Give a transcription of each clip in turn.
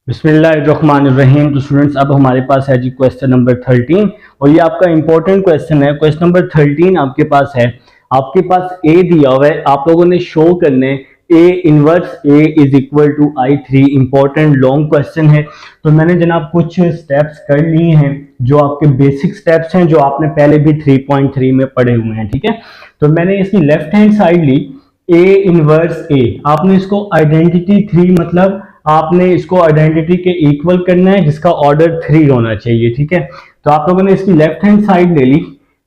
बिस्मिल्लाहिर्रहमानिर्रहीम। तो स्टूडेंट्स, अब हमारे पास है जी क्वेश्चन नंबर 13 और ये आपका इंपॉर्टेंट क्वेश्चन है। क्वेश्चन नंबर 13 आपके पास है, आपके पास ए दिया हुआ है, आप लोगों ने शो करने A inverse A is equal to I3। Important long question है। तो मैंने जनाब कुछ स्टेप्स कर लिए हैं जो आपके बेसिक स्टेप्स हैं, जो आपने पहले भी 3.3 में पढ़े हुए हैं। ठीक है, तो मैंने इसकी लेफ्ट हैंड साइड ली ए इनवर्स ए। आपने इसको आइडेंटिटी 3 मतलब आपने इसको आइडेंटिटी के इक्वल करना है जिसका ऑर्डर 3 होना चाहिए। ठीक है, तो आप लोगों ने इसकी लेफ्ट हैंड साइड ले ली।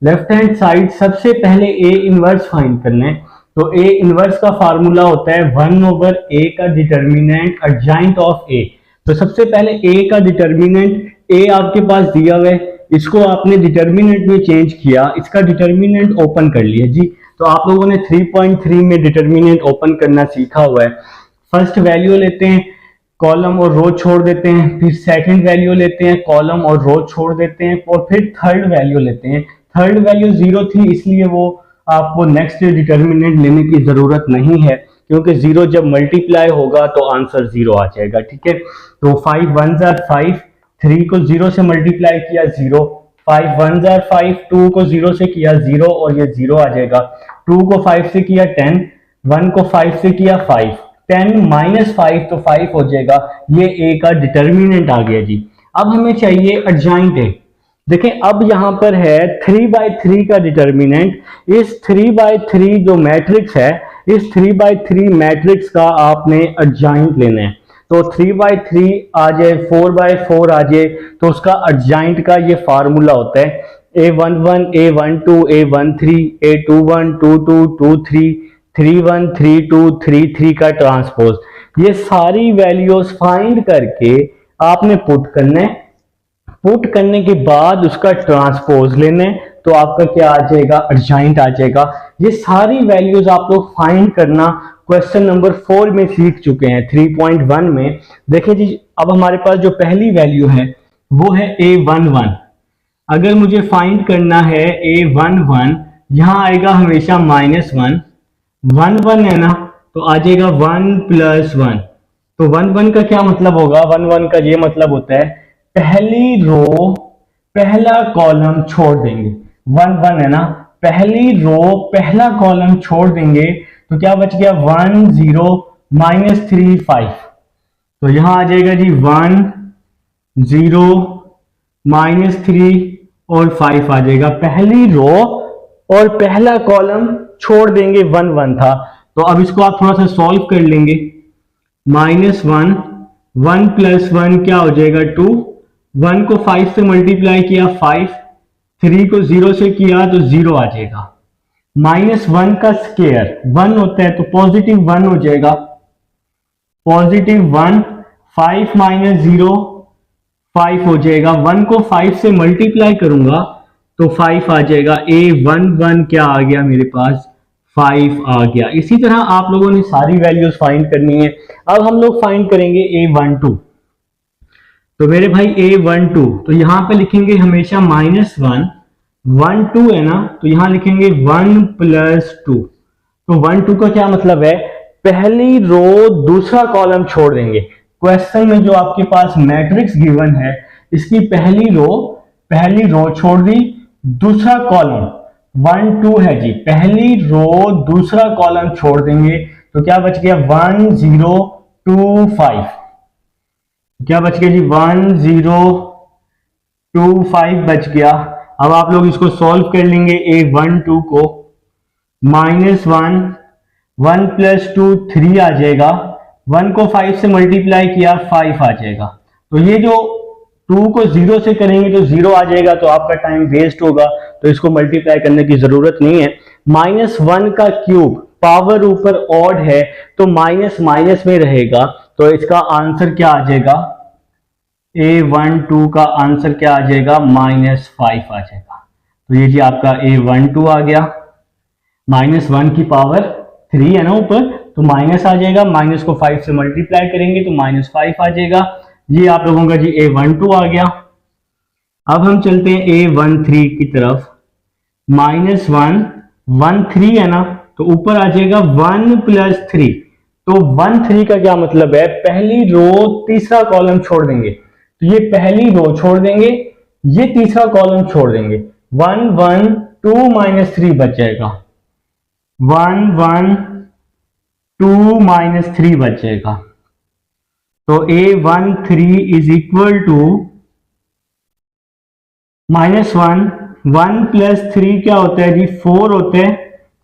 लेफ्ट हैंड साइड सबसे पहले ए इनवर्स फाइंड करना है। तो ए इनवर्स का फार्मूला होता है 1/a का डिटर्मिनेंट एडजॉइंट ऑफ ए। तो सबसे पहले ए का डिटर्मिनेंट ए आपके पास दिया हुआ है, इसको आपने डिटर्मिनेंट में चेंज किया, इसका डिटर्मिनेंट ओपन कर लिया जी। तो आप लोगों ने 3.3 में डिटर्मिनेंट ओपन करना सीखा हुआ है। फर्स्ट वैल्यू लेते हैं, कॉलम और रो छोड़ देते हैं, फिर सेकंड वैल्यू लेते हैं, कॉलम और रो छोड़ देते हैं, और फिर थर्ड वैल्यू लेते हैं। थर्ड वैल्यू 0 थी, इसलिए वो आपको नेक्स्ट डिटर्मिनेंट लेने की जरूरत नहीं है, क्योंकि 0 जब मल्टीप्लाई होगा तो आंसर 0 आ जाएगा। ठीक है, तो 5 1s are 5, 3 को 0 से मल्टीप्लाई किया 0, 5 1s are 5, 2 को 0 से किया 0 और ये 0 आ जाएगा। 2 को 5 से किया 10, 1 को 5 से किया 5, 10 - 5 तो 5 हो जाएगा। ये ए का डिटर्मिनेंट आ गया जी। अब हमें चाहिए एडजॉइंट ए। देखें, अब यहां पर है 3/3 का डिटर्मिनेंट। इस 3/3 जो मैट्रिक्स है, इस 3/3 मैट्रिक्स का आपने एडजॉइंट लेना है। तो 3/3 आ जाए, 4/4 आ जाए, तो उसका एडजॉइंट का ये फार्मूला होता है A11 A12 A13 A21 22 23 31 32 33 का ट्रांसपोज। ये सारी वैल्यूज फाइंड करके आपने पुट करना है। पुट करने के बाद उसका ट्रांसपोज लेना है, तो आपका क्या आ जाएगा, एडजॉइंट आ जाएगा। ये सारी वैल्यूज आप लोग फाइंड करना क्वेश्चन नंबर 4 में सीख चुके हैं। 3.1 में देखिए जी, अब हमारे पास जो पहली वैल्यू है वो है A11। अगर मुझे फाइंड करना है A11, यहां आएगा हमेशा -1, 1 है ना, तो आ जाएगा 1 + 1। तो 1 का क्या मतलब होगा, 1 का ये मतलब होता है पहली रो पहला कॉलम छोड़ देंगे। 1 है ना, पहली रो पहला कॉलम छोड़ देंगे, तो क्या बच गया 1 0 -3 5। तो यहां आ जाएगा जी 1 0 -3 और 5 आ जाएगा। पहली रो और पहला कॉलम छोड़ देंगे, 1 था। तो अब इसको आप थोड़ा सा सॉल्व कर लेंगे। -1 1 + 1 क्या हो जाएगा 2, 1 को 5 से मल्टीप्लाई किया 5, 3 को 0 से किया तो 0 आ जाएगा। -1 का स्क्वायर 1 होता है, तो +1 हो जाएगा। +1 5 - 0 5 हो जाएगा। 1 को 5 से मल्टीप्लाई करूंगा तो 5 आ जाएगा। A11 क्या आ गया मेरे पास, 5 आ गया। इसी तरह आप लोगों ने सारी वैल्यूज फाइंड करनी है। अब हम लोग फाइंड करेंगे A12। तो मेरे भाई A12, तो यहां पे लिखेंगे हमेशा -1, 1 2 है ना, तो यहां लिखेंगे 1 + 2। तो 1 2 का क्या मतलब है, पहली रो दूसरा कॉलम छोड़ देंगे। क्वेश्चन में जो आपके पास मैट्रिक्स गिवन है, इसकी पहली रो छोड़ दी, दूसरा कॉलम 1 2 है जी, पहली रो दूसरा कॉलम छोड़ देंगे, तो क्या बच गया 1 0 2 5। क्या बच गया जी 1 0 2 5 बच गया। अब आप लोग इसको सॉल्व कर लेंगे A12 को। -1 1 + 2 3 आ जाएगा, 1 को 5 से मल्टीप्लाई किया 5 आ जाएगा। तो ये जो 2 को 0 से करेंगे तो 0 आ जाएगा, तो आपका टाइम वेस्ट होगा, तो इसको मल्टीप्लाई करने की जरूरत नहीं है। -1 का क्यूब, पावर ऊपर ऑड है तो माइनस माइनस में रहेगा, तो इसका आंसर क्या आ जाएगा, A12 का आंसर क्या आ जाएगा, -5 आ जाएगा। तो ये जी आपका A12 आ गया। -1 की पावर 3 है ना ऊपर, तो माइनस आ जाएगा, माइनस को 5 से मल्टीप्लाई करेंगे तो -5 आ जाएगा। ये आप लोगों का जी A12 आ गया। अब हम चलते हैं A13 की तरफ। -1 1 3 है ना, तो ऊपर आ जाएगा 1 + 3, तो 1 3 का क्या मतलब है, पहली रो तीसरा कॉलम छोड़ देंगे, तो ये पहली रो छोड़ देंगे, ये तीसरा कॉलम छोड़ देंगे, 1 1 2 -3 बच जाएगा, 1 1 2 -3 बच जाएगा। तो A13 is equal to -1, 1 plus 3 क्या होता है जी, 4 होता है,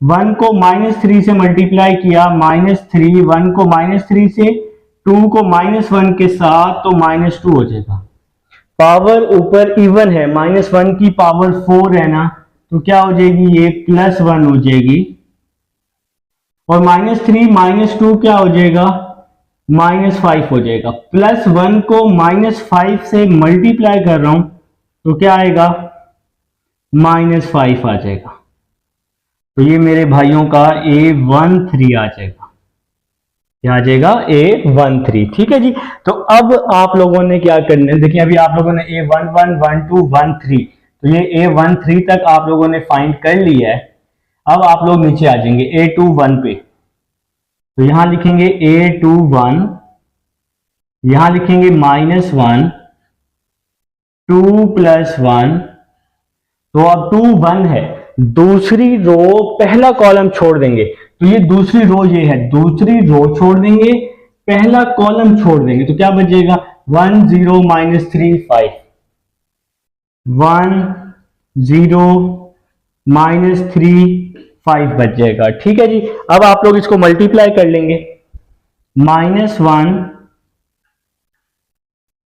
1 को -3 से मल्टीप्लाई किया, -3, 1 को -3 से, 2 को -1 के साथ, तो -2 हो जाएगा। पावर ऊपर इवन है, -1 की पावर 4 है ना, तो क्या हो जाएगी, ये +1 हो जाएगी, और -3 -2 क्या हो जाएगा, -5 हो जाएगा। +1 को -5 से मल्टीप्लाई कर रहा हूं, तो क्या आएगा, -5 आ जाएगा। तो ये मेरे भाइयों का A13 आ जाएगा, क्या आ जाएगा, A13। ठीक है जी। तो अब आप लोगों ने क्या करना है, देखिए अभी आप लोगों ने A11 12 13, तो ये A13 तक आप लोगों ने फाइंड कर लिया है। अब आप लोग नीचे आ जाएंगे A21 पे, तो यहां लिखेंगे A21, यहां लिखेंगे -1, 2 + 1, तो अब 2 1 है, दूसरी रो पहला कॉलम छोड़ देंगे, तो ये दूसरी रो ये है, दूसरी रो छोड़ देंगे, पहला कॉलम छोड़ देंगे, तो क्या बचेगा, 1 0 -3 5, 1 0 -3 5 बच जाएगा। ठीक है जी। अब आप लोग इसको मल्टीप्लाई कर लेंगे, -1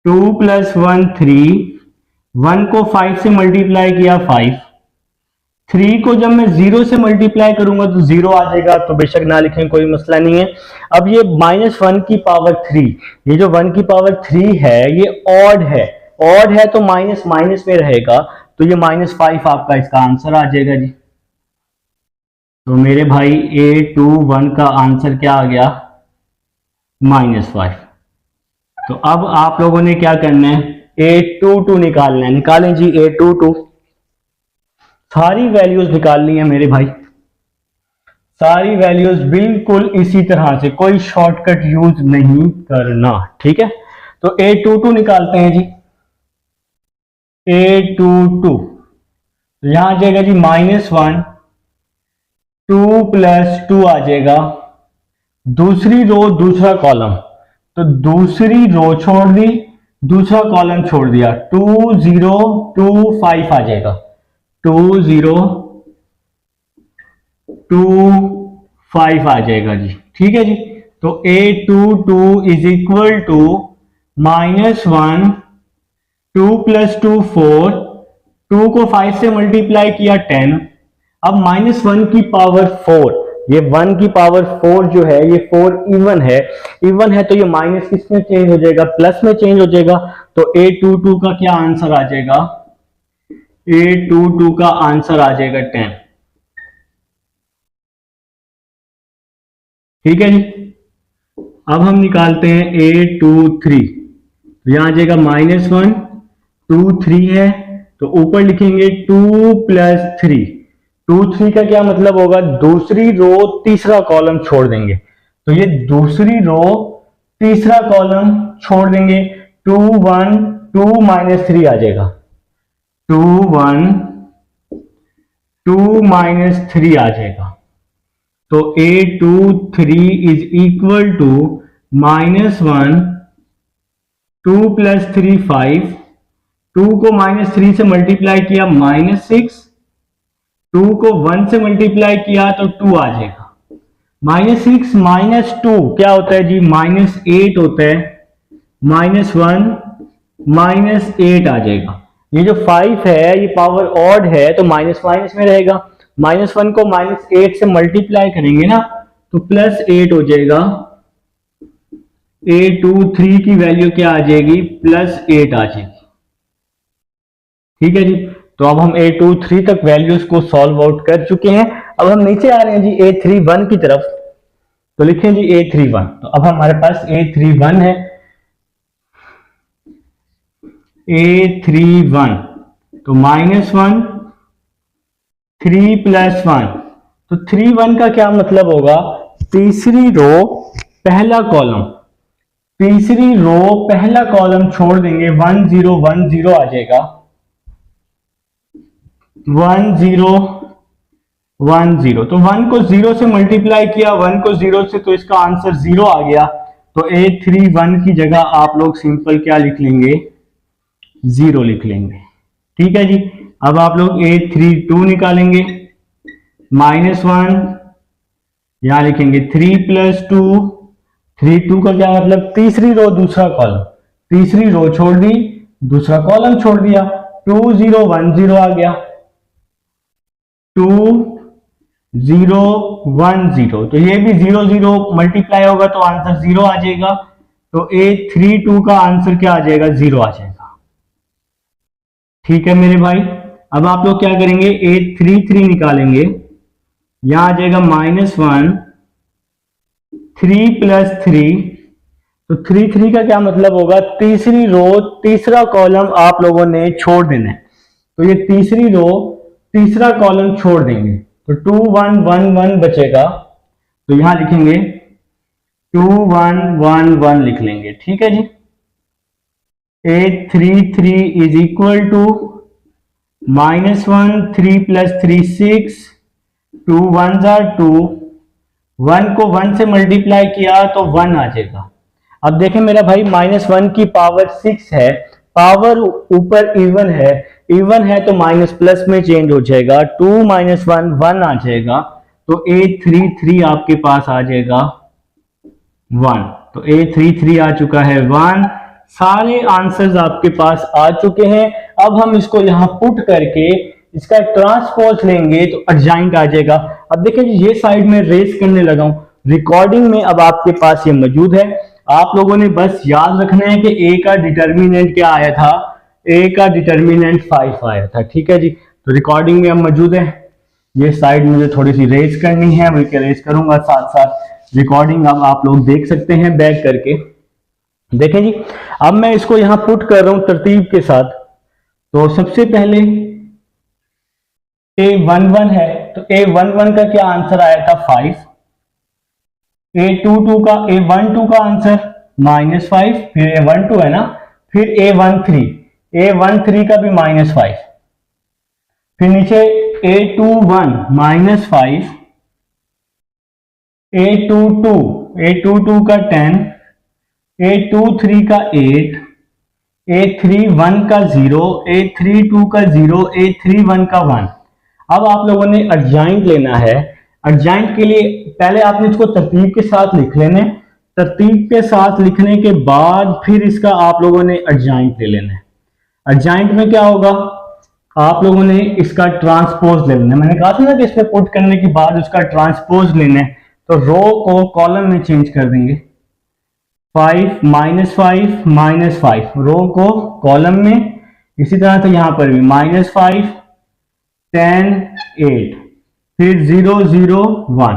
2 + 1 3, 1 को 5 से मल्टीप्लाई किया 5, 3 को जब मैं 0 से मल्टीप्लाई करूंगा तो 0 आ जाएगा, तो बेशक ना लिखें, कोई मसला नहीं है। अब ये -1 की पावर 3, ये जो 1 की पावर 3 है ये ऑड है, ऑड है तो माइनस माइनस में रहेगा, तो ये -5 आपका इसका आंसर आ जाएगा जी। तो मेरे भाई A21 का आंसर क्या आ गया, -5। तो अब आप लोगों ने क्या करना है, A22 निकालना है, निकालें जी A22, सारी वैल्यूज निकालनी है मेरे भाई, सारी वैल्यूज बिल्कुल इसी तरह से, कोई शॉर्टकट यूज नहीं करना। ठीक है, तो A22 निकालते हैं जी, A22, तो यहां आ जाएगा जी -1, 2 + 2 आ जाएगा, दूसरी रो दूसरा कॉलम, तो दूसरी रो छोड़ दी, दूसरा कॉलम छोड़ दिया, 2 0 2 5 आ जाएगा, 2 0 2 5 आ जाएगा जी। ठीक है जी। तो A22 इज इक्वल टू -1 2 + 2 4, 2 को 5 से मल्टीप्लाई किया 10, अब -1 की पावर 4, ये 1 की पावर 4 जो है ये 4 इवन है, इवन है तो ये माइनस किस में चेंज हो जाएगा, प्लस में चेंज हो जाएगा। तो A22 का क्या आंसर आ जाएगा, A22 का आंसर आ जाएगा 10। ठीक है जी। अब हम निकालते हैं A23, तो यहां आ जाएगा -1 2 3 है, तो ऊपर लिखेंगे 2 + 3, 2 3 का क्या मतलब होगा, दूसरी रो तीसरा कॉलम छोड़ देंगे, तो ये दूसरी रो तीसरा कॉलम छोड़ देंगे, 2 1 2 -3 आ जाएगा, 2 1 2 -3 आ जाएगा। तो A23 इज इक्वल टू -1 2 + 3 5, 2 को -3 से मल्टीप्लाई किया -6, 2 को 1 से मल्टीप्लाई किया तो 2 आ जाएगा, -6 -2 क्या होता है जी, -8 होता है, -1 -8 आ जाएगा। ये जो 5 है ये पावर ऑड है तो माइनस माइनस में रहेगा, -1 को -8 से मल्टीप्लाई करेंगे ना तो +8 हो जाएगा, A23 की वैल्यू क्या आ जाएगी, +8 आ जाएगी। ठीक है जी। तो अब हम A23 तक वैल्यूज को सॉल्व आउट कर चुके हैं, अब हम नीचे आ रहे हैं जी A31 की तरफ, तो लिखें जी A31, तो अब हमारे पास A31 है, A31 तो -1 3 + 1, तो 3 1 का क्या मतलब होगा, तीसरी रो पहला कॉलम, तीसरी रो पहला कॉलम छोड़ देंगे, 1 0 1 0 आ जाएगा, 1 0 1 0। तो 1 को 0 से मल्टीप्लाई किया, 1 को 0 से, तो इसका आंसर 0 आ गया। तो 831 की जगह आप लोग सिंपल क्या लिख लेंगे, 0 लिख लेंगे। ठीक है जी। अब आप लोग 832 निकालेंगे, -1 यहां लिखेंगे, 3 + 2, 32 का क्या मतलब, तीसरी रो दूसरा कॉलम, तीसरी रो छोड़ दी, दूसरा कॉलम छोड़ दिया, 2 0 1 0 आ गया, 2 0 1 0। तो ये भी 0 0 मल्टीप्लाई होगा तो आंसर 0 आ जाएगा। तो 832 का आंसर क्या आ जाएगा, 0 आ जाएगा। ठीक है मेरे भाई। अब आप लोग क्या करेंगे, 833 निकालेंगे, यहां आ जाएगा -1, 3 + 3, तो 3 3 का क्या मतलब होगा, तीसरी रो तीसरा कॉलम आप लोगों ने छोड़ देना है। तो ये तीसरी रो तीसरा कॉलम छोड़ देंगे, तो 2 1 1 1 बचेगा, तो यहां लिखेंगे 2 1 1 1 लिख लेंगे। ठीक है जी। 833 इज इक्वल टू -1, 3 + 3 6, 2 1 2, 1 को 1 से मल्टीप्लाई किया तो 1 आ जाएगा। अब देखें मेरा भाई, -1 की पावर 6 है, पावर ऊपर इवन है तो माइनस प्लस में चेंज हो जाएगा, 2 - 1 1 आ जाएगा, तो 833 आपके पास आ जाएगा 1। तो 833 आ चुका है 1। सारे आंसर्स आपके पास आ चुके हैं। अब हम इसको यहां पुट करके इसका ट्रांसपोज लेंगे तो एडजॉइंट आ जाएगा। अब देखिए ये साइड में रेस करने लगा हूं, रिकॉर्डिंग में अब आपके पास ये मौजूद है। आप लोगों ने बस याद रखना है कि ए का डिटर्मिनेंट क्या आया था, ए का डिटर्मिनेंट 5 आया था। ठीक है जी। तो रिकॉर्डिंग में अब मौजूद है। ये साइड मुझे थोड़ी सी रेस करनी है, वही रेस करूंगा, साथ साथ रिकॉर्डिंग अब आप लोग देख सकते हैं बैक करके। देखें जी, अब मैं इसको यहां पुट कर रहा हूं तरतीब के साथ। तो सबसे पहले A11 है, तो A11 का क्या आंसर आया था 5, A22 का आंसर -5, फिर A12 है ना, फिर A13 का भी -5, फिर नीचे A21 -5, A22 का 10, A23 का 8, A31 का 0, A32 का 0, A31 का 1। अब आप लोगों ने एडजॉइंट लेना है। एडजॉइंट के लिए पहले आपने इसको तरतीब के साथ लिख लेना है, तरतीब के साथ लिखने के बाद फिर इसका आप लोगों ने एडजॉइंट ले लेना है। एडजॉइंट में क्या होगा, आप लोगों ने इसका ट्रांसपोज ले लेना है। मैंने कहा था ना कि इसमें पुट करने के बाद उसका ट्रांसपोज लेना है, तो रो को कॉलम में चेंज कर देंगे, 5 -5 रो को कॉलम में, इसी तरह से यहां पर भी -5 10 8, फिर 0 0 1।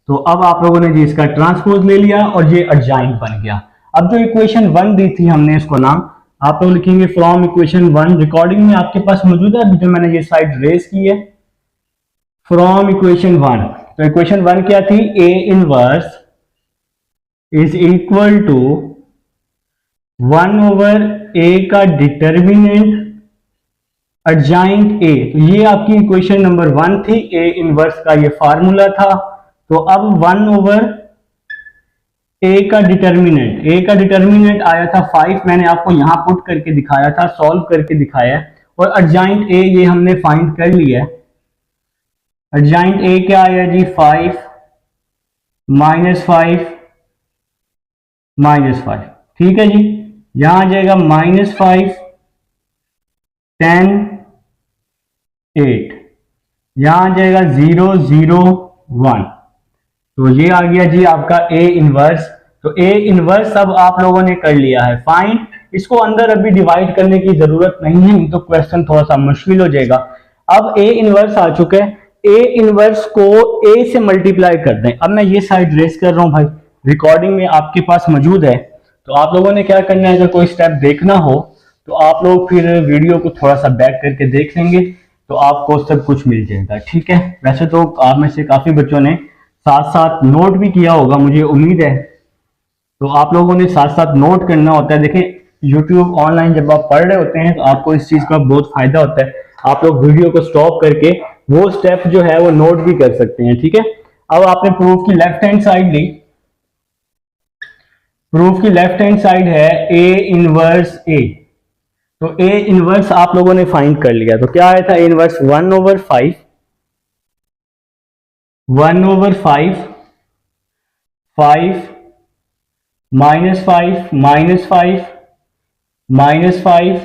तो अब आप लोगों ने जी इसका ट्रांसपोज ले लिया और ये एडजॉइंट बन गया। अब जो इक्वेशन 1 दी थी हमने, इसको नाम आप लोग लिखेंगे फ्रॉम इक्वेशन 1। रिकॉर्डिंग में आपके पास मौजूद है, जो मैंने ये साइड रेस की है, फ्रॉम इक्वेशन 1। तो इक्वेशन 1 क्या थी, A inverse is equal to 1/A का डिटर्मिनेंट एडजॉइंट A। तो ये आपकी इक्वेशन नंबर 1 थी, A इनवर्स का ये फार्मूला था। तो अब 1/A का डिटर्मिनेंट आया था 5, मैंने आपको यहां पुट करके दिखाया था, सॉल्व करके दिखाया है, और एडजॉइंट A ये हमने फाइंड कर लिया है। एडजॉइंट A क्या आया जी, 5 -5 ठीक है जी। यहां आ जाएगा -5 10 8, यहां आ जाएगा 0 0 1। तो ये आ गया जी आपका A इनवर्स। तो A इनवर्स अब आप लोगों ने कर लिया है फाइंड। इसको अंदर अभी डिवाइड करने की जरूरत नहीं है, तो क्वेश्चन थोड़ा सा मुश्किल हो जाएगा। अब A इनवर्स आ चुका है, A इनवर्स को A से मल्टीप्लाई कर दें। अब मैं ये साइड रेस कर रहा हूं भाई, रिकॉर्डिंग में आपके पास मौजूद है। तो आप लोगों ने क्या करना है, अगर कोई स्टेप देखना हो तो आप लोग फिर वीडियो को थोड़ा सा बैक करके देख लेंगे, तो आपको सब कुछ मिल जाएगा। ठीक है। वैसे तो आप में से काफी बच्चों ने साथ साथ नोट भी किया होगा, मुझे उम्मीद है। तो आप लोगों ने साथ साथ नोट करना होता है। देखिए यूट्यूब ऑनलाइन जब आप पढ़ रहे होते हैं तो आपको इस चीज का बहुत फायदा होता है, आप लोग वीडियो को स्टॉप करके वो स्टेप जो है वो नोट भी कर सकते हैं, ठीक है। अब आपने प्रूफ की लेफ्ट हैंड साइड ली, प्रूफ की लेफ्ट हैंड साइड है ए इनवर्स ए, तो ए इनवर्स आप लोगों ने फाइंड कर लिया, तो क्या आया था ए इनवर्स 1/5, 1/5, 5 -5 -5 -5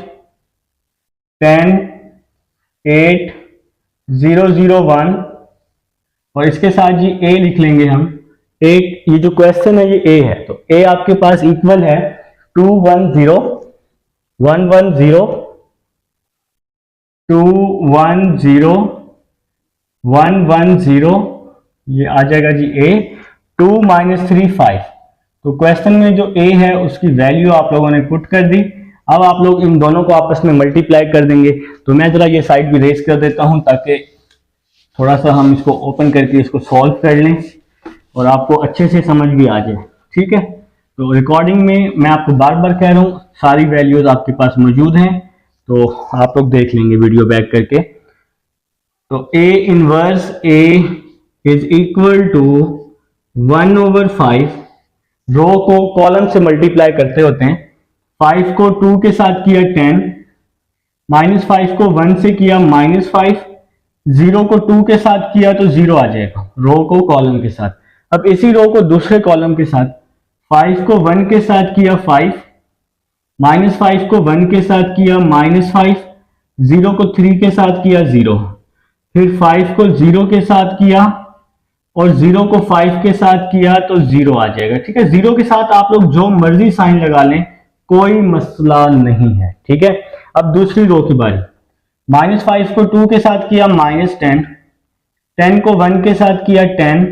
10 8 0 0 1, और इसके साथ जी ए लिख लेंगे हम। एक ये जो क्वेश्चन है ये ए है, तो ए आपके पास इक्वल है 2 1 0 1 1 0 2 1 0 1 1 0, ये आ जाएगा जी ए 2 -3 5। तो क्वेश्चन में जो ए है उसकी वैल्यू आप लोगों ने पुट कर दी। अब आप लोग इन दोनों को आपस में मल्टीप्लाई कर देंगे। तो मैं जरा ये साइड भी रेस कर देता हूं ताकि थोड़ा सा हम इसको ओपन करके इसको सॉल्व कर लें और आपको अच्छे से समझ भी आ जाए, ठीक है। तो रिकॉर्डिंग में मैं आपको बार बार कह रहा हूँ सारी वैल्यूज आपके पास मौजूद हैं, तो आप लोग देख लेंगे वीडियो बैक करके। तो A inverse A is equal to 1/5, row को कॉलम से मल्टीप्लाई करते होते हैं, 5 को 2 के साथ किया 10, -5 को 1 से किया -5, 0 को 2 के साथ किया तो 0 आ जाएगा रो को कॉलम के साथ। अब इसी रो को दूसरे कॉलम के साथ 5 को 1 के साथ किया 5, -5 को 1 के साथ किया -5, 0 को 3 के साथ किया 0, फिर 5 को 0 के साथ किया और 0 को 5 के साथ किया तो 0 आ जाएगा, ठीक है। 0 के साथ आप लोग जो मर्जी साइन लगा लें, कोई मसला नहीं है, ठीक है। अब दूसरी रो की बारी, -5 को 2 के साथ किया -10, 10 को 1 के साथ किया 10,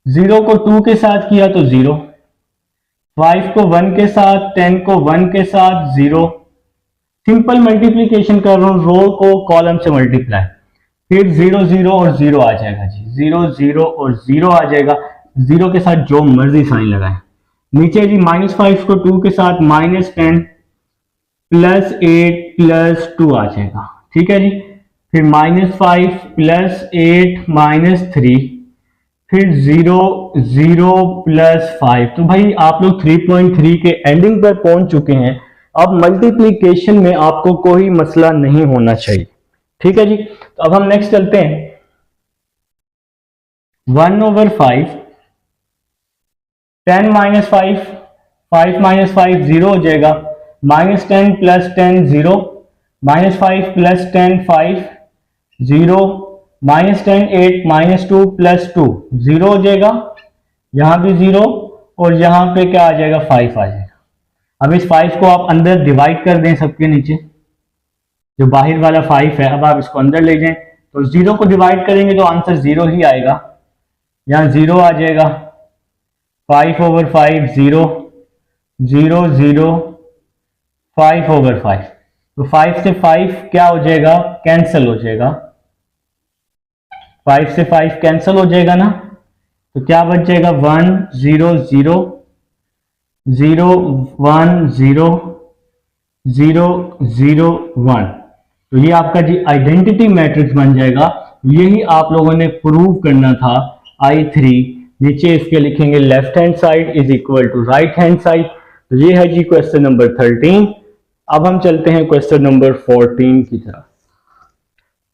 0 को 2 के साथ किया तो 0, 5 को 1 के साथ, 10 को 1 के साथ 0, सिंपल मल्टीप्लीकेशन कर रहा हूं, रो को कॉलम से मल्टीप्लाई, फिर 0 0 और 0 आ जाएगा जी, 0 0 और 0 आ जाएगा। 0 के साथ जो मर्जी साइन लगाएं। नीचे जी -5 को 2 के साथ -10 +8 +2 आ जाएगा, ठीक है जी। फिर -5 +8 -3, फिर 0 0 +5। तो भाई आप लोग 3.3 के एंडिंग पर पहुंच चुके हैं। अब मल्टीप्लीकेशन में आपको कोई मसला नहीं होना चाहिए, ठीक है जी। तो अब हम नेक्स्ट चलते हैं, 1/5, 10 -5, 5 -5 0 हो जाएगा, -10 + 10 0, -5 + 10 5 0, -10 8 -2 + 2 0 हो जाएगा, यहां भी 0 और यहां पे क्या आ जाएगा 5 आ जाएगा। अब इस 5 को आप अंदर डिवाइड कर दें, सबके नीचे जो बाहर वाला 5 है, अब आप इसको अंदर ले जाएं तो 0 को डिवाइड करेंगे तो आंसर 0 ही आएगा, यहाँ 0 आ जाएगा, 5/5 0 0 0 5/5। तो 5 से 5 क्या हो जाएगा, कैंसिल हो जाएगा, 5 से 5 कैंसिल हो जाएगा ना, तो क्या बच जाएगा 1 0 0 0 1 0 0 0 1। तो ये आपका जी आइडेंटिटी मैट्रिक्स बन जाएगा। यही आप लोगों ने प्रूव करना था I3। नीचे इसके लिखेंगे left hand side is equal to right hand side. तो ये है जी क्वेश्चन नंबर 13। अब हम चलते हैं क्वेश्चन नंबर 14 की तरफ।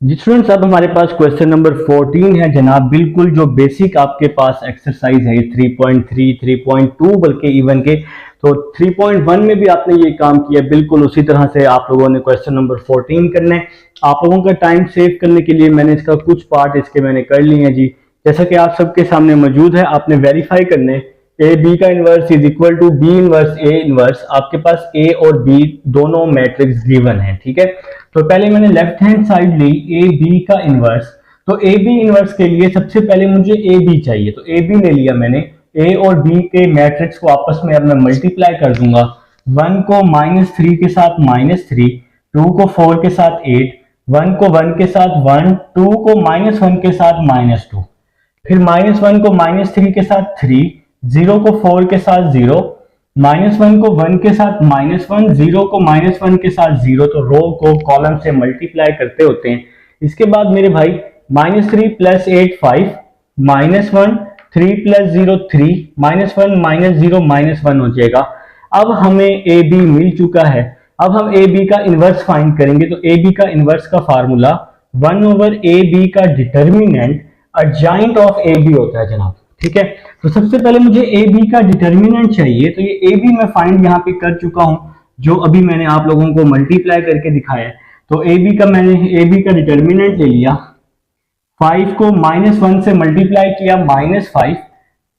जी स्टूडेंट्स, अब हमारे पास क्वेश्चन नंबर 14 है जनाब। बिल्कुल जो बेसिक आपके पास एक्सरसाइज है 3.3 3.2 बल्कि इवन के, तो 3.1 में भी आपने ये काम किया, बिल्कुल उसी तरह से आप लोगों ने क्वेश्चन नंबर 14 करना है। आप लोगों का टाइम सेव करने के लिए मैंने इसका कुछ पार्ट इसके मैंने कर लिए हैं जी, जैसा कि आप सबके सामने मौजूद है। आपने वेरीफाई करने ए बी का inverse is equal to B inverse A inverse. आपके पास ए और बी दोनों मैट्रिक्स गिवन है, ठीक है। तो पहले मैंने लेफ्ट हैंड साइड ली ए बी का इनवर्स। तो ए बी इनवर्स के लिए सबसे पहले मुझे ए बी चाहिए, तो ए बी ले लिया मैंने। ए और बी के मैट्रिक्स को आपस में अब मैं मल्टीप्लाई कर दूंगा। 1 को -3 के साथ -3, 2 को 4 के साथ 8, 1 को 1 के साथ 1, 2 को -1 के साथ -2, फिर -1 को -3 के साथ 3, 0 को 4 के साथ 0, -1 को 1 के साथ -1, 0 को -1 के साथ 0, तो रो को कॉलम से मल्टीप्लाई करते होते हैं। इसके बाद मेरे भाई -3 + 8 5, -1 3 + 0 3, -1 -0 -1 हो जाएगा। अब हमें ए बी मिल चुका है। अब हम ए बी का इनवर्स फाइंड करेंगे। तो ए बी का इनवर्स का फार्मूला 1/AB का डिटर्मिनेंट अर्जाइंट ऑफ ए बी होता है जनाब। ठीक है, तो सबसे पहले मुझे ए बी का डिटर्मिनेंट चाहिए। तो ये ए बी मैं फाइंड यहाँ पे कर चुका हूं, जो अभी मैंने आप लोगों को मल्टीप्लाई करके दिखाया है। तो ए बी का मैंने ए बी का डिटर्मिनेंट ले लिया, 5 को -1 से मल्टीप्लाई किया -5,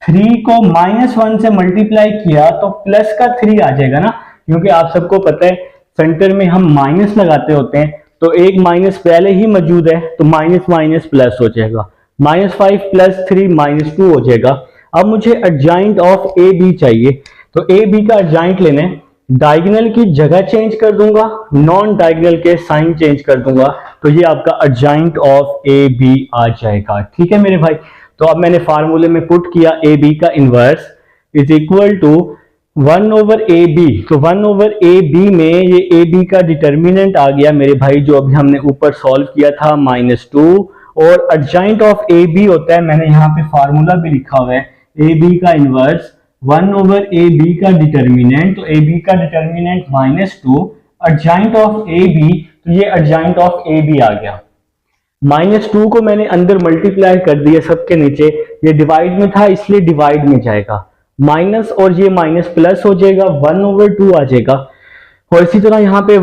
3 को -1 से मल्टीप्लाई किया तो प्लस का 3 आ जाएगा ना, क्योंकि आप सबको पता है सेंटर में हम माइनस लगाते होते हैं, तो एक माइनस पहले ही मौजूद है, तो माइनस माइनस प्लस हो जाएगा, -5 + 3 -2 हो जाएगा। अब मुझे अर्जाइंट ऑफ ए बी चाहिए। तो ए बी का अर्जाइंट लेने, डायगोनल की जगह चेंज कर दूंगा, नॉन डायगोनल के साइन चेंज कर दूंगा, तो ये आपका अर्जाइंट ऑफ ए बी आ जाएगा। ठीक है मेरे भाई, तो अब मैंने फार्मूले में पुट किया ए बी का inverse is equal to 1/AB। तो 1/AB में ये ए बी का डिटर्मिनेंट आ गया मेरे भाई, जो अभी हमने ऊपर सॉल्व किया था, -2, और अर्जाइंट ऑफ ए बी होता है, मैंने यहाँ पे फार्मूला भी लिखा हुआ है, ए बी का इनवर्स 1/AB का डिटर्मिनेंट, तो ए बी का डिटर्मिनेंट -2, अर्जाइंट ऑफ ए बी, तो ये अर्जाइंट ऑफ ए बी आ गया। -2 को मैंने अंदर मल्टीप्लाई कर दिया सबके नीचे, ये डिवाइड में था इसलिए डिवाइड में जाएगा, माइनस और ये माइनस प्लस हो जाएगा, 1/2 आ जाएगा। और इसी तरह यहाँ पे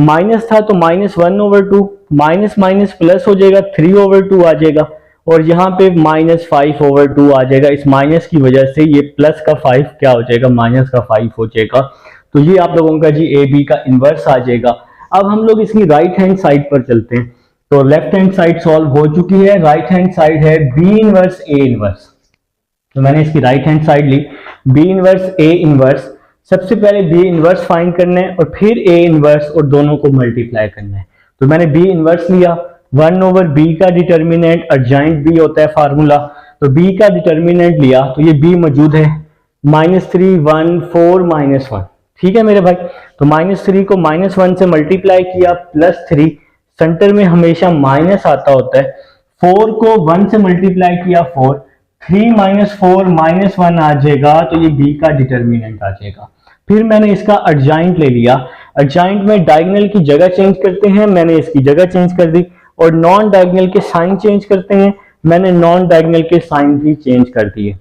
माइनस था तो -1/2, माइनस माइनस प्लस हो जाएगा, 3/2 आ जाएगा, और यहाँ पे -5/2 आ जाएगा। इस माइनस की वजह से ये प्लस का 5 क्या हो जाएगा, माइनस का 5 हो जाएगा। तो ये आप लोगों का जी ए बी का इनवर्स आ जाएगा। अब हम लोग इसकी राइट हैंड साइड पर चलते हैं। तो लेफ्ट हैंड साइड सॉल्व हो चुकी है, राइट हैंड साइड है बी इनवर्स ए इनवर्स। तो मैंने इसकी राइट हैंड साइड ली, बी इनवर्स ए इनवर्स। सबसे पहले बी इनवर्स फाइंड करना है और फिर ए इनवर्स, और दोनों को मल्टीप्लाई करना है। तो मैंने बी इनवर्स लिया, 1/b का डिटर्मिनेंट अर्जाइंट बी होता है फार्मूला, तो बी का डिटर्मिनेंट लिया, तो ये बी मौजूद है, -3 1 4 -1। ठीक है मेरे भाई, तो -3 को -1 से मल्टीप्लाई किया, +3, सेंटर में हमेशा माइनस आता होता है, 4 को 1 से मल्टीप्लाई किया 4, 3 - 4 -1 आ जाएगा, तो ये बी का डिटर्मिनेंट आ जाएगा। फिर मैंने इसका अर्जाइंट ले लिया, अर्जाइंट में डायगोनल की जगह चेंज करते हैं, मैंने इसकी जगह चेंज कर दी, और नॉन डायगोनल के साइन चेंज करते हैं, मैंने नॉन डायगोनल के साइन भी चेंज कर दिए।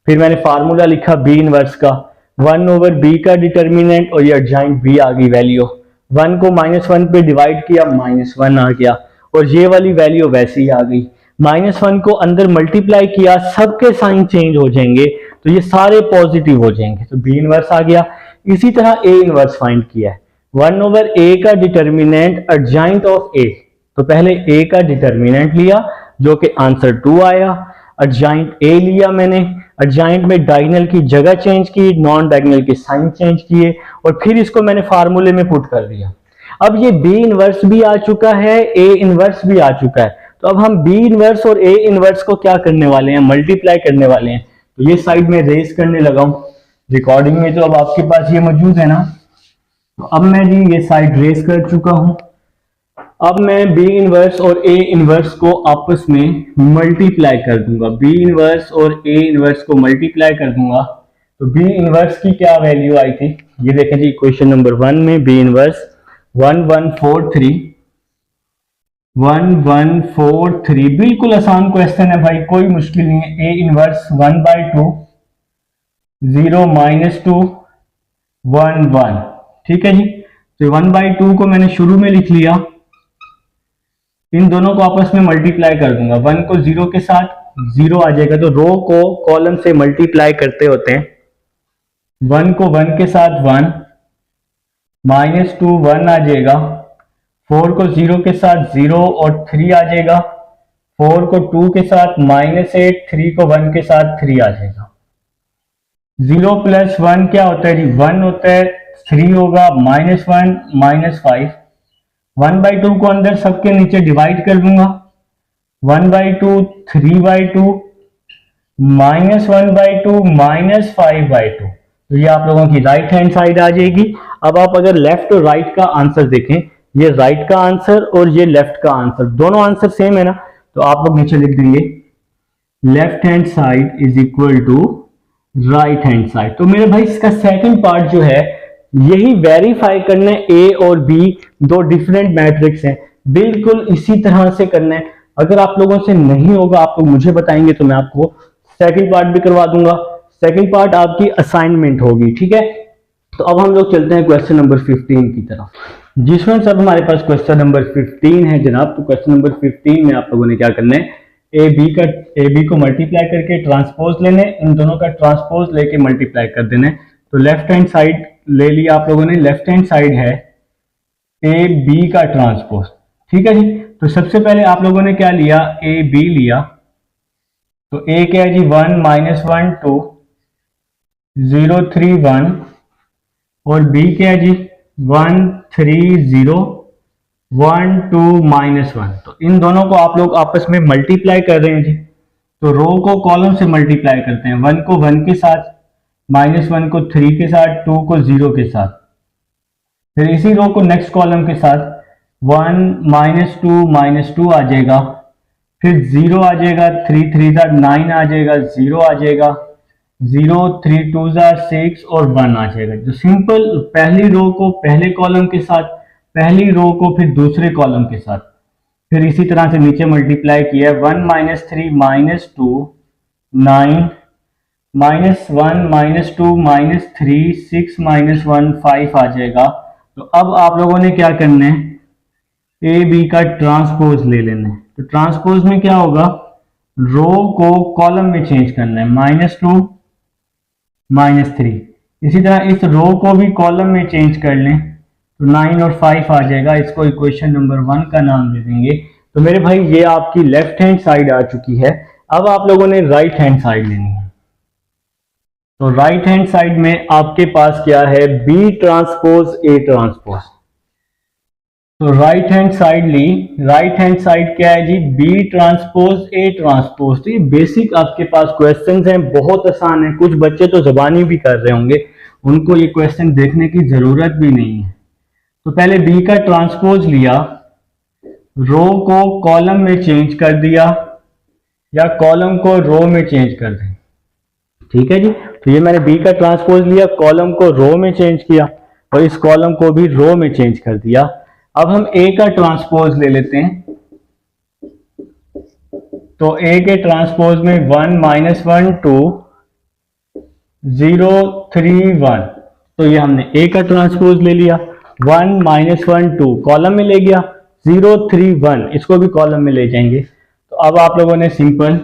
फिर मैंने फार्मूला लिखा बी इनवर्स का, 1/b का डिटर्मिनेंट, और ये अर्जाइंट बी आ गई वैल्यू, 1 को -1 पे डिवाइड किया, -1 आ गया, और ये वाली वैल्यू वैसे ही आ गई। -1 को अंदर मल्टीप्लाई किया, सबके साइन चेंज हो जाएंगे, तो ये सारे पॉजिटिव हो जाएंगे, तो बी इनवर्स आ गया। इसी तरह ए इनवर्स फाइंड किया है, 1/a का डिटर्मिनेंट अर्जाइंट ऑफ ए। तो पहले ए का डिटर्मिनेंट लिया, जो कि आंसर 2 आया, अर्जाइंट ए लिया मैंने, अर्जाइंट में डायगोनल की जगह चेंज की, नॉन डायगोनल के साइन चेंज किए, और फिर इसको मैंने फार्मूले में पुट कर दिया। अब ये बी इनवर्स भी आ चुका है, ए इनवर्स भी आ चुका है, तो अब हम बी इनवर्स और ए इनवर्स को क्या करने वाले हैं, मल्टीप्लाई करने वाले हैं। तो ये साइड में रेस करने लगा हूं रिकॉर्डिंग में, तो अब आपके पास ये मौजूद है ना, तो अब मैं जी ये साइड रेस कर चुका हूं। अब मैं बी इनवर्स और ए इनवर्स को आपस में मल्टीप्लाई कर दूंगा, बी इनवर्स और ए इनवर्स को मल्टीप्लाई कर दूंगा। तो बी इनवर्स की क्या वैल्यू आई थी, ये देखें जी, क्वेश्चन नंबर 1 में बी इनवर्स 1143 बिल्कुल आसान क्वेश्चन है भाई, कोई मुश्किल नहीं है। ए इनवर्स 1/2 0 -2 1 1, ठीक है जी। तो 1/2 को मैंने शुरू में लिख लिया, इन दोनों को आपस में मल्टीप्लाई कर दूंगा, 1 को 0 के साथ 0 आ जाएगा, तो रो को कॉलम से मल्टीप्लाई करते होते हैं, 1 को 1 के साथ 1, -2 1 आ जाएगा, 4 को 0 के साथ 0 और 3 आ जाएगा, 4 को 2 के साथ -8, 3 को 1 के साथ 3 आ जाएगा। 0 + 1 क्या होता है जी, 1 होता है, 3 होगा, -1 -5, 1/2 को अंदर सबके नीचे डिवाइड कर दूंगा, 1/2 3/2, -1/2 -5/2, तो ये आप लोगों की राइट हैंड साइड आ जाएगी। अब आप अगर लेफ्ट और राइट का आंसर देखें, ये राइट का आंसर और ये लेफ्ट का आंसर, दोनों आंसर सेम है ना, तो आप लोग नीचे लिख देंगे left hand side is equal to right hand side. तो मेरे भाई इसका सेकंड पार्ट जो है, यही वेरीफाई करना है ए और बी दो डिफरेंट मैट्रिक्स हैं, बिल्कुल इसी तरह से करना है। अगर आप लोगों से नहीं होगा, आप लोग मुझे बताएंगे तो मैं आपको सेकंड पार्ट भी करवा दूंगा। सेकंड पार्ट आपकी असाइनमेंट होगी, ठीक है। तो अब हम लोग चलते हैं क्वेश्चन नंबर 15 की तरफ। जिसमें सब हमारे पास क्वेश्चन नंबर 15 है जनाब। तो क्वेश्चन नंबर 15 में आप लोगों ने क्या करना है, ए बी को मल्टीप्लाई करके ट्रांसपोज लेने, इन दोनों का ट्रांसपोज लेके मल्टीप्लाई कर देना है। तो लेफ्ट हैंड साइड ले लिया आप लोगों ने, लेफ्ट हैंड साइड है ए बी का ट्रांसपोज, ठीक है जी। तो सबसे पहले आप लोगों ने क्या लिया, ए बी लिया। तो ए क्या है जी, 1 -1 2 0 3 1, और बी क्या है जी 1 3 0 1 2 -1। तो इन दोनों को आप लोग आपस में मल्टीप्लाई कर रहे हैं जी। तो रो को कॉलम से मल्टीप्लाई करते हैं, 1 को 1 के साथ, -1 को 3 के साथ, 2 को 0 के साथ। फिर इसी रो को नेक्स्ट कॉलम के साथ 1 -2 आ जाएगा, फिर 0 आ जाएगा, 3 3 9 आ जाएगा, 0 आ जाएगा, 0 3 2 6 और 1 आ जाएगा। जो सिंपल पहली रो को पहले कॉलम के साथ, पहली रो को फिर दूसरे कॉलम के साथ, फिर इसी तरह से नीचे मल्टीप्लाई किया है। 1 -3 -2 9 -1 -2 -3 6 -1 5 आ जाएगा। तो अब आप लोगों ने क्या करना है, ए बी का ट्रांसपोज ले लेना है। तो ट्रांसपोज में क्या होगा, रो को कॉलम में चेंज करना है, -2 -3। इसी तरह इस रो को भी कॉलम में चेंज कर लें, तो 9 और 5 आ जाएगा। इसको इक्वेशन नंबर 1 का नाम दे देंगे। तो मेरे भाई ये आपकी लेफ्ट हैंड साइड आ चुकी है। अब आप लोगों ने राइट हैंड साइड लेनी है। तो राइट हैंड साइड में आपके पास क्या है, बी ट्रांसपोज ए ट्रांसपोज। तो राइट हैंड साइड ली, राइट हैंड साइड क्या है जी, बी ट्रांसपोज ए ट्रांसपोज। तो ये बेसिक आपके पास क्वेश्चंस हैं, बहुत आसान है। कुछ बच्चे तो जबानी भी कर रहे होंगे, उनको ये क्वेश्चन देखने की जरूरत भी नहीं है। तो पहले बी का ट्रांसपोज लिया, रो को कॉलम में चेंज कर दिया, या कॉलम को रो में चेंज कर दें, ठीक है जी। तो ये मैंने बी का ट्रांसपोज लिया, कॉलम को रो में चेंज किया, और इस कॉलम को भी रो में चेंज कर दिया। अब हम ए का ट्रांसपोज ले लेते हैं। तो ए के ट्रांसपोज में 1 -1 2 0 3 1। तो ये हमने ए का ट्रांसपोज ले लिया, 1 -1 2 कॉलम में ले गया, 0 3 1 इसको भी कॉलम में ले जाएंगे। तो अब आप लोगों ने simple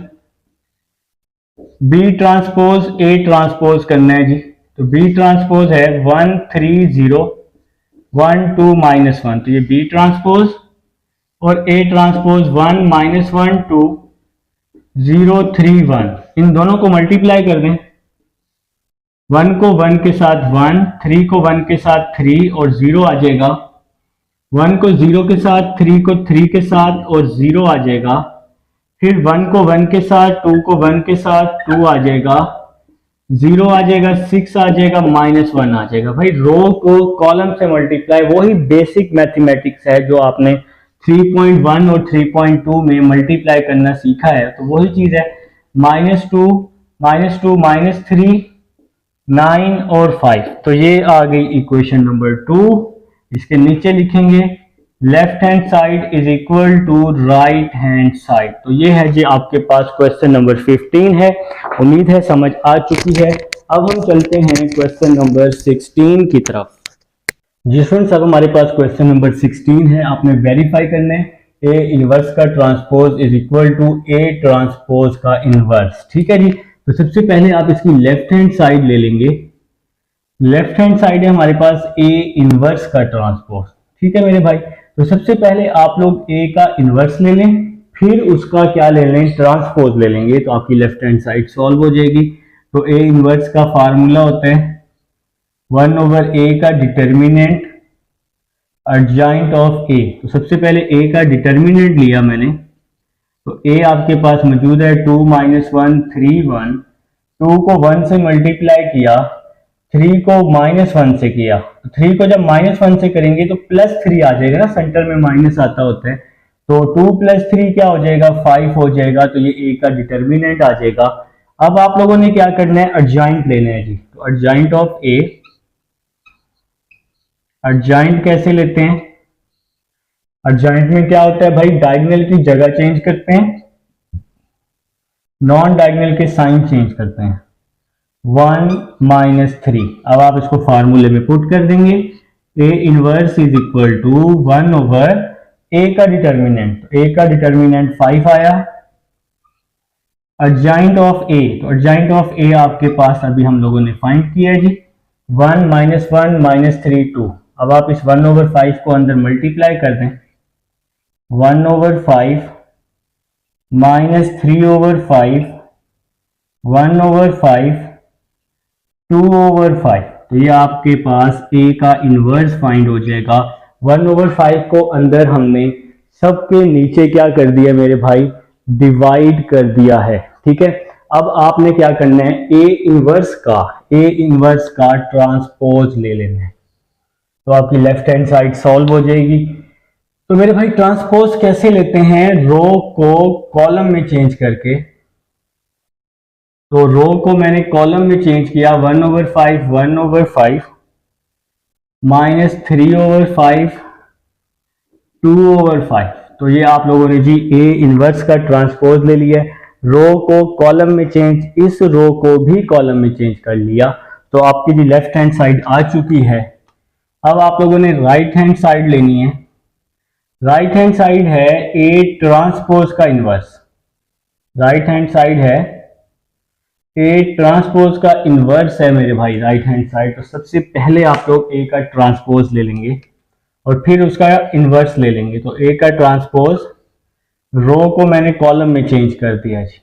B transpose A transpose करना है जी। तो बी ट्रांसपोज है 1 3 0 1 2 -1। तो ये बी ट्रांसपोज, और ए ट्रांसपोज 1 -1 2 0 3 1, इन दोनों को मल्टीप्लाई कर दें। 1 को 1 के साथ 1, 3 को 1 के साथ 3 और 0 आ जाएगा, 1 को 0 के साथ, 3 को 3 के साथ और 0 आ जाएगा, फिर 1 को 1 के साथ, 2 को 1 के साथ 2 आ जाएगा, 0 आ जाएगा, 6 आ जाएगा, -1 आ जाएगा। भाई रो को कॉलम से मल्टीप्लाई, वही बेसिक मैथमेटिक्स है जो आपने 3.1 और 3.2 में मल्टीप्लाई करना सीखा है। तो वही चीज है, -2 -3 9 और 5। तो ये आ गई इक्वेशन नंबर 2। इसके नीचे लिखेंगे left hand side is equal to right hand side. तो ये है जी आपके पास क्वेश्चन नंबर 15 है। उम्मीद है समझ आ चुकी है। अब हम चलते हैं क्वेश्चन नंबर 16 की तरफ। जिसमें सब हमारे पास क्वेश्चन नंबर 16 है, आपने वेरीफाई करना है ए इनवर्स का transpose is equal to A transpose का इनवर्स, ठीक है जी। तो सबसे पहले आप इसकी लेफ्ट हैंड साइड ले लेंगे। लेफ्ट हैंड साइड है हमारे पास ए इनवर्स का ट्रांसपोज, ठीक है मेरे भाई। तो सबसे पहले आप लोग ए का इनवर्स ले लें, फिर उसका क्या ले लें, ट्रांसपोज ले लेंगे, तो आपकी लेफ्ट हैंड साइड सॉल्व हो जाएगी। तो ए इनवर्स का फार्मूला होता है 1/a का डिटर्मिनेंट एडजॉइंट ऑफ ए। तो सबसे पहले ए का डिटर्मिनेंट लिया मैंने, तो ए आपके पास मौजूद है 2 -1 3 1। 2 को 1 से मल्टीप्लाई किया, 3 को -1 से किया। तो 3 को जब -1 से करेंगे तो +3 आ जाएगा ना, सेंटर में माइनस आता होता है। तो 2 + 3 क्या हो जाएगा, 5 हो जाएगा। तो ये ए का डिटर्मिनेंट आ जाएगा। अब आप लोगों ने क्या करना है, एडजॉइंट लेना है जी। तो एडजॉइंट ऑफ ए, एडजॉइंट कैसे लेते हैं, एडजॉइंट में क्या होता है भाई, डायगोनल की जगह चेंज करते हैं, नॉन डायगोनल के साइन चेंज करते हैं। 1 - 3, अब आप इसको फार्मूले में पुट कर देंगे। A inverse is equal to 1 over A का डिटर्मिनेंट, ए का डिटर्मिनेंट 5 आया। एडजॉइंट ऑफ ए, तो एडजॉइंट ऑफ ए आपके पास अभी हम लोगों ने फाइंड किया है जी। 1 - 1 - 3 2। अब आप इस 1 ओवर 5 को अंदर मल्टीप्लाई कर दें। 1 ओवर 5 -3 ओवर 5, 1 ओवर 5, 2 ओवर 5। तो ये आपके पास ए का इनवर्स फाइंड हो जाएगा। 1 ओवर 5 को अंदर हमने सबके नीचे क्या कर दिया मेरे भाई, डिवाइड कर दिया है। ठीक है, अब आपने क्या करना है, ए इनवर्स का ट्रांसपोज ले लेना है। तो आपकी लेफ्ट हैंड साइड सॉल्व हो जाएगी। तो मेरे भाई ट्रांसपोज कैसे लेते हैं, रो को कॉलम में चेंज करके। तो रो को मैंने कॉलम में चेंज किया, 1 ओवर 5 1 ओवर 5 -3 ओवर 5 2 ओवर 5। तो ये आप लोगों ने जी ए इनवर्स का ट्रांसपोज ले लिया। रो को कॉलम में चेंज, इस रो को भी कॉलम में चेंज कर लिया। तो आपकी जी लेफ्ट हैंड साइड आ चुकी है। अब आप लोगों ने राइट हैंड साइड लेनी है। राइट हैंड साइड है ए ट्रांसपोज का इनवर्स, राइट हैंड साइड है ए ट्रांसपोज का इनवर्स है मेरे भाई राइट हैंड साइड। तो सबसे पहले आप लोग ए का ट्रांसपोज ले लेंगे और फिर उसका इनवर्स ले लेंगे। तो ए का ट्रांसपोज, रो को मैंने कॉलम में चेंज कर दिया जी।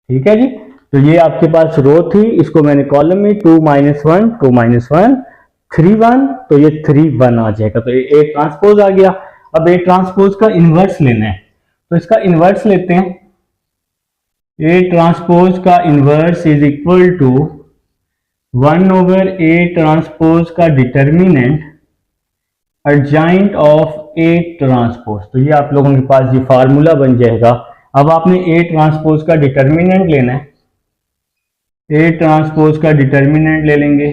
ठीक है जी, तो ये आपके पास रो थी, इसको मैंने कॉलम में 2 - 1 2 - 1 3 1, तो ये 3 1 आ जाएगा। तो ए ट्रांसपोज आ गया। अब ए ट्रांसपोज का इनवर्स लेना है, तो इसका इनवर्स लेते हैं। ए ट्रांसपोज का inverse is equal to 1 over A transpose का determinant adjoint of A transpose. तो ये आप लोगों के पास ये फार्मूला बन जाएगा। अब आपने ए ट्रांसपोज का डिटर्मिनेंट लेना है। ए ट्रांसपोज का डिटर्मिनेंट ले लेंगे।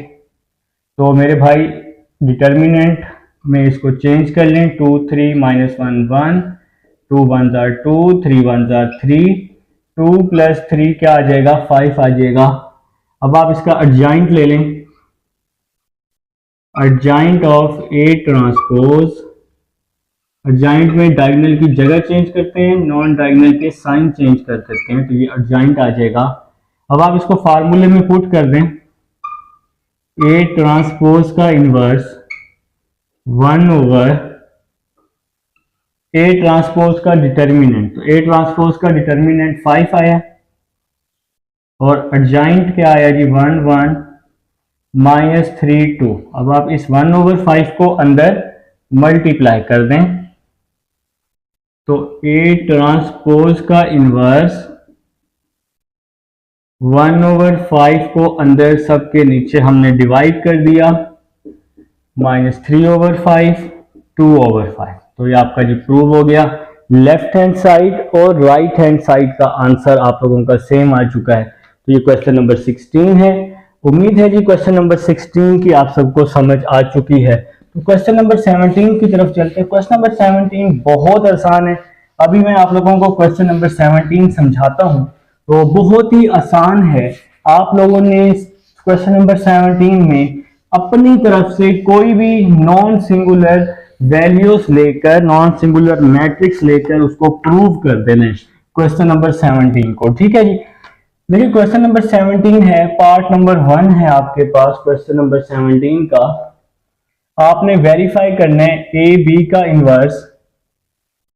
तो मेरे भाई डिटर्मिनेंट में इसको चेंज कर लें, 2 3 - 1 1, 2 1 2, 3 1 3, 2 + 3 क्या आ जाएगा, 5 आ जाएगा। अब आप इसका एडजॉइंट ले लें। Adjoint of A transpose, adjoint में डायगोनल की जगह चेंज करते हैं, नॉन डायगोनल के साइन चेंज कर देते हैं। तो ये एडजॉइंट आ जाएगा। अब आप इसको फार्मूले में पुट कर दें। ए ट्रांसपोज का इनवर्स 1 ओवर ए ट्रांसपोज का डिटर्मिनेंट, तो ए ट्रांसपोज का डिटर्मिनेंट 5 आया और एडजॉइंट क्या आया जी, 1 1 -3 2। अब आप इस 1 ओवर 5 को अंदर मल्टीप्लाई कर दें। तो ए ट्रांसपोज का इनवर्स 1 ओवर 5 को अंदर सबके नीचे हमने डिवाइड कर दिया, -3 ओवर 5 2 ओवर 5। तो ये आपका जी प्रूव हो गया। लेफ्ट हैंड साइड और राइट हैंड साइड का आंसर आप लोगों का सेम आ चुका है। तो ये क्वेश्चन नंबर 16 है। उम्मीद है जी क्वेश्चन नंबर 16 की आप सबको समझ आ चुकी है। तो क्वेश्चन नंबर 17 की तरफ चलते हैं। क्वेश्चन नंबर 17 बहुत आसान है। अभी मैं आप लोगों को क्वेश्चन नंबर 17 समझाता हूं। तो बहुत ही आसान है। आप लोगों ने क्वेश्चन नंबर 17 में अपनी तरफ से कोई भी नॉन सिंगुलर वैल्यूज लेकर, नॉन सिंगुलर मैट्रिक्स लेकर उसको प्रूव कर देना है क्वेश्चन नंबर 17 को। ठीक है जी, देखिए क्वेश्चन नंबर 17 है, पार्ट नंबर 1 है आपके पास क्वेश्चन नंबर 17 का। आपने वेरीफाई करना है ए बी का inverse,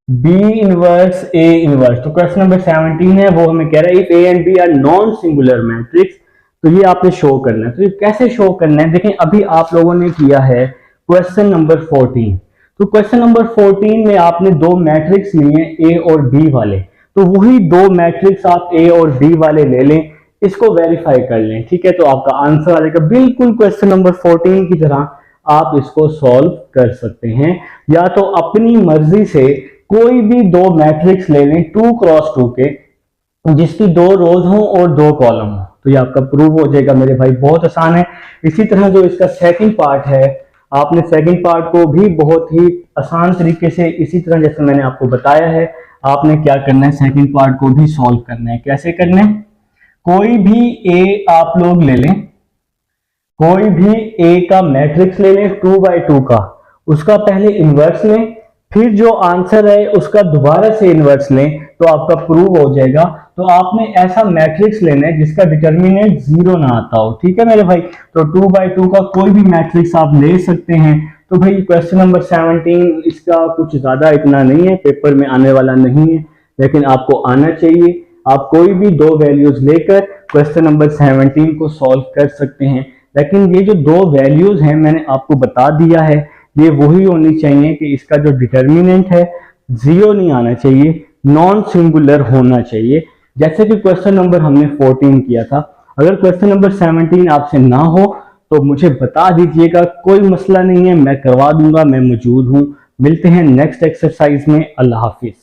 B inverse A inverse. तो क्वेश्चन नंबर 17 है, वो हमें कह रहा है if A and B are non singular matrix. तो ये आपने शो करना है। तो ये कैसे शो करना है, देखें अभी आप लोगों ने किया है क्वेश्चन नंबर 14। तो क्वेश्चन नंबर 14 में आपने दो मैट्रिक्स लिए ए और बी वाले। तो वही दो मैट्रिक्स आप ए और बी वाले ले लें, इसको वेरीफाई कर लें, ठीक है। तो आपका आंसर आ जाएगा बिल्कुल क्वेश्चन नंबर 14 की तरह आप इसको सॉल्व कर सकते हैं। या तो अपनी मर्जी से कोई भी दो मैट्रिक्स ले लें 2 क्रॉस 2 के, जिसकी 2 रोज हो और 2 कॉलम हो, तो ये आपका प्रूव हो जाएगा मेरे भाई, बहुत आसान है। इसी तरह जो इसका सेकंड पार्ट है, आपने सेकंड पार्ट को भी बहुत ही आसान तरीके से इसी तरह जैसे मैंने आपको बताया है, आपने क्या करना है, सेकंड पार्ट को भी सॉल्व करना है। कैसे करना है, कोई भी ए आप लोग ले लें, कोई भी ए का मैट्रिक्स ले लें 2 बाई 2 का, उसका पहले इन्वर्स लें, फिर जो आंसर है उसका दोबारा से इन्वर्स लें, तो आपका प्रूव हो जाएगा। तो आपने ऐसा मैट्रिक्स लेना है जिसका डिटर्मिनेंट 0 ना आता हो, ठीक है मेरे भाई। तो 2 बाई 2 का कोई भी मैट्रिक्स आप ले सकते हैं। तो भाई क्वेश्चन नंबर 17 इसका कुछ ज्यादा इतना नहीं है, पेपर में आने वाला नहीं है, लेकिन आपको आना चाहिए। आप कोई भी दो वैल्यूज लेकर क्वेश्चन नंबर 17 को सॉल्व कर सकते हैं। लेकिन ये जो दो वैल्यूज हैं मैंने आपको बता दिया है, ये वही होनी चाहिए कि इसका जो डिटर्मिनेंट है 0 नहीं आना चाहिए, नॉन सिंगुलर होना चाहिए, जैसे कि क्वेश्चन नंबर हमने 14 किया था। अगर क्वेश्चन नंबर 17 आपसे ना हो तो मुझे बता दीजिएगा, कोई मसला नहीं है, मैं करवा दूंगा, मैं मौजूद हूं। मिलते हैं नेक्स्ट एक्सरसाइज में। अल्लाह हाफिज।